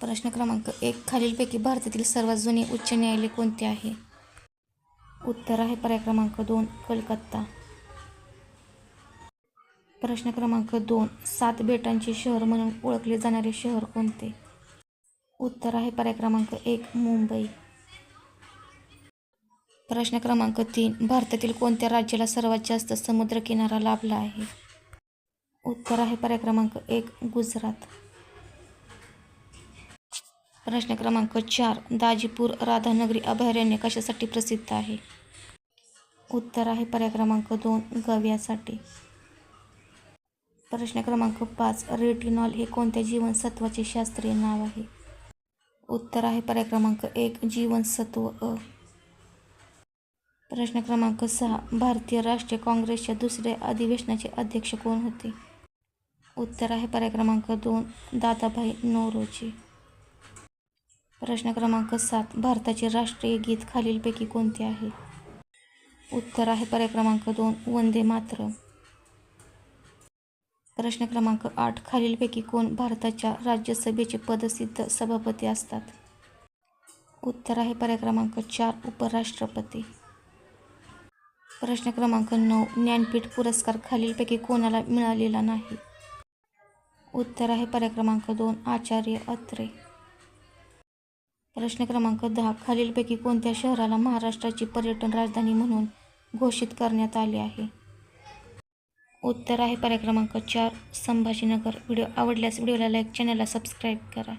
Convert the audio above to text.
प्रश्न क्रमांक 1. खालीलपैकी भारतातील सर्वात जुने उच्च न्यायालय कोणते आहे? उत्तर आहे पर्याय क्रमांक 2. कलकत्ता. प्रश्न क्रमांक 2. 7 बेटांचे शहर म्हणून ओळखले जाणारे शहर कोणते? उत्तर आहे पर्याय क्रमांक 1. मुंबई. प्रश्न क्रमांक 3. भारतातील कोणत्या राज्याला सर्वात जास्त समुद्रकिनारा लाभला आहे? उत्तर आहे पर्याय क्रमांक 1. गुजरात. प्रश्न क्रमांक 4. दाजीपूर राधानगरी अभयारण्य कशासाठी प्रसिद्ध आहे? उत्तर आहे पर्याय क्रमांक 2. गव्यासाठी. प्रश्न क्रमांक 5. रेटिनॉल हे कोणत्या जीवनसत्वाचे शास्त्रीय नाव आहे? उत्तर आहे पर्याय क्रमांक 1. जीवनसत्व अ. प्रश्न क्रमांक 6. भारतीय राष्ट्रीय काँग्रेसच्या दुसऱ्या अधिवेशनाचे अध्यक्ष कोण होते? उत्तर आहे पर्याय क्रमांक 2. दादाभाई नौरोजी. प्रश्न क्रमांक 7. भारताचे राष्ट्रीय गीत खालीलपैकी कोणते आहे? उत्तर आहे पर्याय क्रमांक 2. वंदे मातरम. प्रश्न क्रमांक 8. खालीलपैकी कोण भारताच्या राज्यसभेचे पदसिद्ध सभापती असतात? उत्तर आहे पर्याय क्रमांक 4. उपराष्ट्रपती. प्रश्न क्रमांक 9. ज्ञानपीठ पुरस्कार खालीलपैकी कोणाला मिळालेला नाही? उत्तर आहे पर्याय क्रमांक 2. आचार्य अत्रे. प्रश्न क्रमांक 10. खालीलपैकी कोणत्या शहराला महाराष्ट्राची पर्यटन राजधानी म्हणून घोषित करण्यात आले आहे? उत्तर आहे पर्याय क्रमांक 4. संभाजीनगर. व्हिडिओ आवडल्यास व्हिडिओला लाईक, चॅनलला सबस्क्राईब करा.